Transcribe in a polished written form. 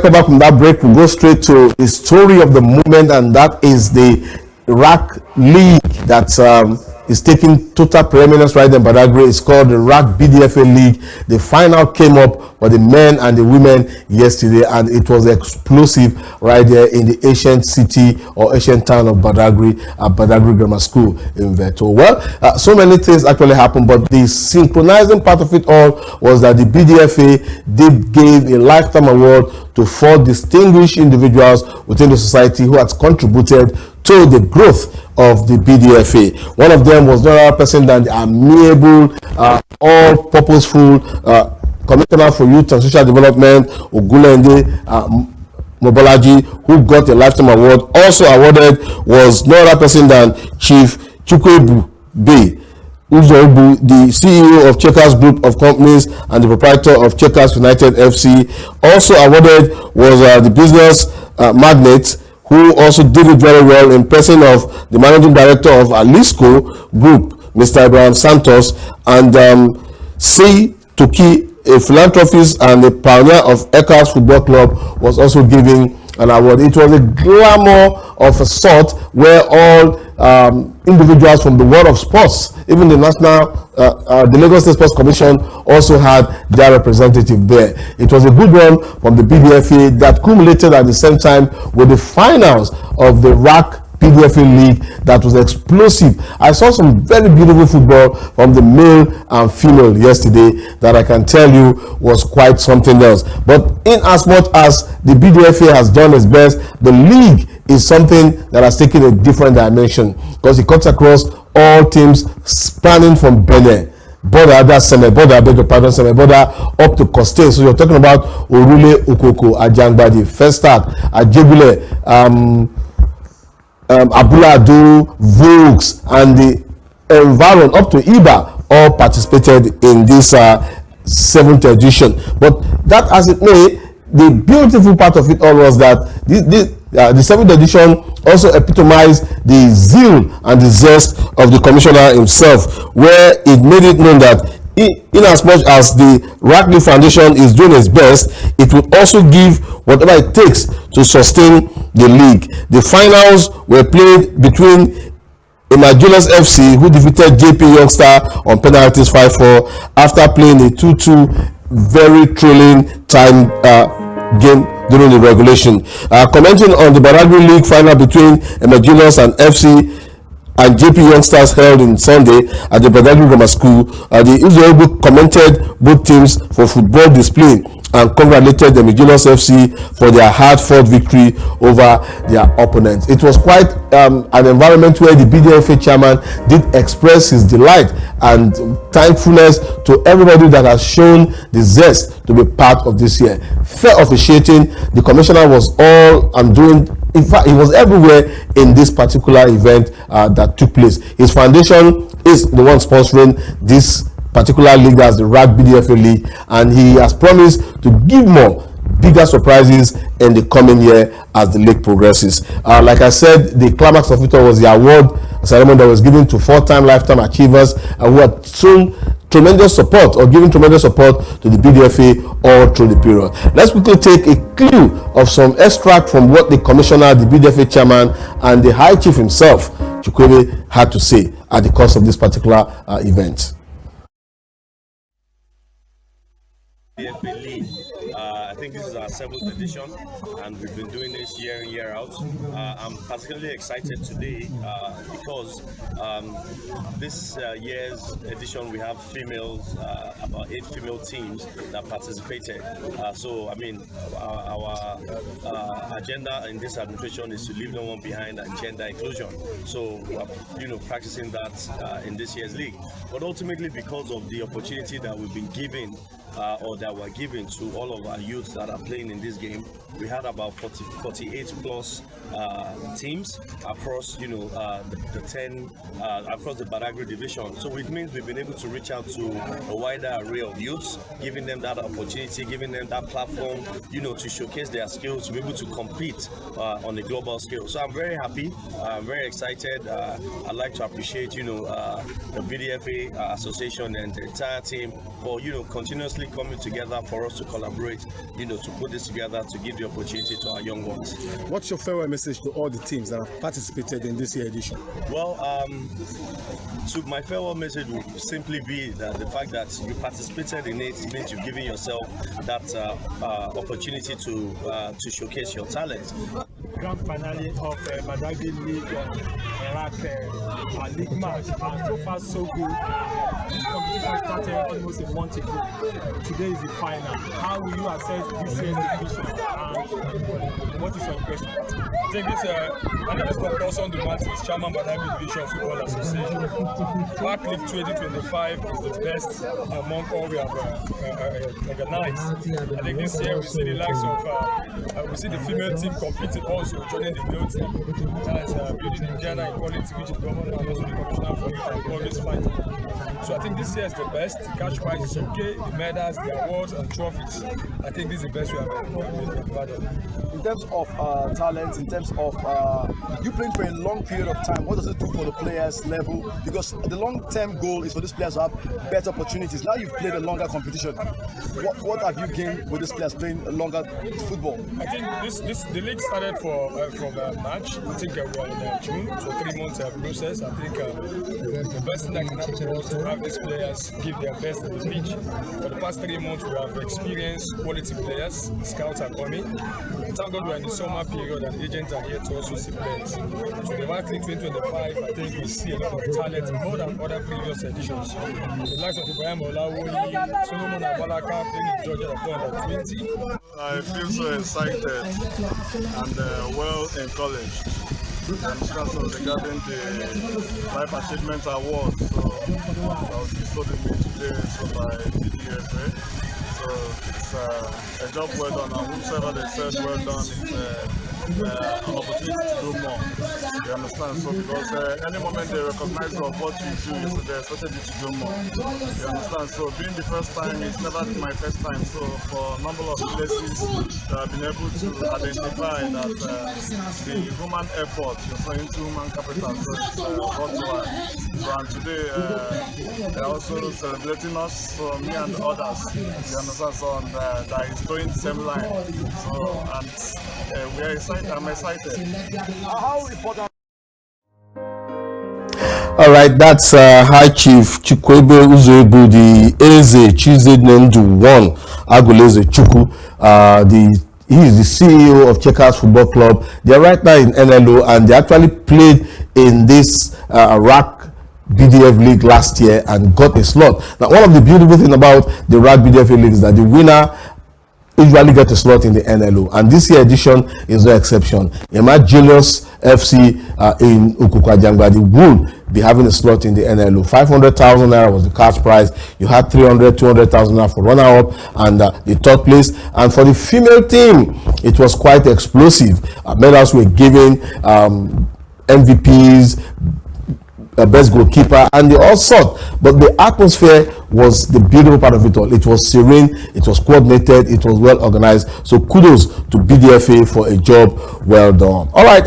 Come back from that break, we'll go straight to the story of the moment, and that is the RAK League that is taking total preeminence right in Badagry. It's called the RAK BDFA League. The final came up for the men and the women yesterday, and it was explosive right there in the ancient city or ancient town of Badagry, at Badagry Grammar School in Veto. Well, so many things actually happened, but the synchronizing part of it all was that the BDFA gave a lifetime award to 4 distinguished individuals within the society who had contributed to the growth of the BDFA. One of them was no other person than the amiable, all-purposeful Commissioner for Youth and Social Development, Ogulende Mobolaji, who got a lifetime award. Also awarded was no other person than Chief Chukwebu Bey Uzobu, the CEO of Checkers Group of Companies and the proprietor of Checkers United FC. Also awarded was the business magnate, who also did it very well in person of the managing director of Alisco Group, Mr. Abraham Santos, and C. Toki, a philanthropist and a pioneer of Ekas Football Club, was also giving an award. It was a glamour of a sort where all individuals from the world of sports, even the the Lagos State Sports Commission also had their representative there. It was a good one from the BDFA that culminated at the same time with the finals of the RAK BDFA League that was explosive. I saw some very beautiful football from the male and female yesterday that I can tell you was quite something else. But in as much as the BDFA has done its best, the league is something that has taken a different dimension because it cuts across all teams spanning from Benin, border, that's Semeboda, I beg your pardon, Semeboda, up to Costain. So you're talking about Orule, Okoko, Ajangbadi, Festac, Ajebule, Abuladu, Vokes, and the environment up to Iba all participated in this 7th edition. But that as it may, the beautiful part of it all was that the 7th edition also epitomized the zeal and the zest of the commissioner himself, where it made it known that in as much as the RAK Foundation is doing its best, it will also give whatever it takes to sustain the league. The finals were played between Imajulas FC, who defeated JP Youngster on penalties 5-4 after playing a 2-2 very thrilling time game during the regulation. Commenting on the Badagry League final between Imajulas and FC and JP Youngsters held in Sunday at the Badagry Grammar School, the Uzobu commented both teams for football display and congratulated the Imajulas FC for their hard-fought victory over their opponents. It was quite an environment where the BDFA chairman did express his delight and thankfulness to everybody that has shown the zest to be part of this year. Fair officiating, the commissioner was all and doing. In fact, he was everywhere in this particular event that took place. His foundation is the one sponsoring this particular league, as the RAK BDFA League, and he has promised to give more bigger surprises in the coming year as the league progresses. Like I said, the climax of it all was the award ceremony that was given to 4-time lifetime achievers who had shown tremendous support or giving tremendous support to the BDFA all through the period. Let's quickly take a clue of some extract from what the commissioner, the BDFA chairman, and the high chief himself, Chukwebe, had to say at the course of this particular event. BDFA League. I think this is our 7th edition, and we've been doing this year in, year out. I'm particularly excited today because this year's edition we have females, about 8 female teams that participated. So I mean, our agenda in this administration is to leave no one behind and gender inclusion. So we're practicing that in this year's league. But ultimately, because of the opportunity that we've been given or that we're giving to all of our youths that are playing in this game, we had about 48 plus teams across the 10 across the Badagry division. So it means we've been able to reach out to a wider array of youths, giving them that opportunity, giving them that platform, to showcase their skills, to be able to compete on a global scale. So I'm very happy, I'm very excited. I'd like to appreciate the BDFA association and the entire team for continuously obviously coming together for us to collaborate, to put this together to give the opportunity to our young ones. What's your farewell message to all the teams that have participated in this year edition? Well, so my farewell message would simply be that the fact that you participated in it means you've given yourself that opportunity to showcase your talent. Grand finale of Badagry League RAK league match, and so far so good. This competition started almost a month ago. Today is the final. How will you assess this year's division, and what is your impression? I think this my name is Dr. on the match is Chairman Badagry Division Football Association. RAK League 2025 is the best among all we have organized. I think this year we see the likes of we see the female team competing also, joining the male team. That's building in gender equality, which is government and also the commissioner for youth and always fighting. So I think this year is the best. The cash prize is okay, the medals, the awards and trophies. I think this is the best we have ever done. In terms of talent, in terms of you playing for a long period of time, what does it do for the players' level? Because the long-term goal is for these players to have better opportunities. Now you've played a longer competition. What have you gained with these players playing a longer football? I think the league started from March. I think we are in June, so 3 months process. I think the best thing that can happen for us to have these players give their best at the pitch. For the past 3 months, we have experienced quality players. Scouts are coming. Thank God we're in the summer period and agents are here to also see players. So the RAK League 2025, I think we see a lot of talent more than other previous editions. The likes of Ibrahim Olawoli, Solomon Abalaka playing in Georgia at 20. I feel so excited and well encouraged. So regarding the Life Achievement Award, so I was bestowed in me today by BDFA. So it's a job well done, and whosoever they said well done, it's an opportunity to do more. You understand? So because any moment they recognize of what you do, so they expected you to do more. You understand? So being the first time, it's never been my first time. So for a number of places, I've been able to identify that the human effort, you're into human capital, so it's worthwhile. So and today they're also celebrating us, so me and others. You understand? So and, that is going the same line. So and we are excited. I'm excited. How important? All right, that's High Chief Chukwebe Uzoebu, the Eze Tuesday named one Aguleze Chukwu. He is the CEO of Checkers Football Club. They are right now in NLO, and they actually played in this RAK BDF League last year and got a slot. Now, one of the beautiful things about the RAK BDFA League is that the winner usually get a slot in the NLO, and this year edition is no exception. Imaginius FC in Ukukwajangba will be having a slot in the NLO. 500,000 naira was the cash prize. You had 200,000 naira for runner-up and the third place. And for the female team, it was quite explosive. Medals were given, MVPs, best goalkeeper, and they all sort. But the atmosphere was the beautiful part of it all. It was serene, it was coordinated, it was well organized. So kudos to BDFA for a job well done. All right.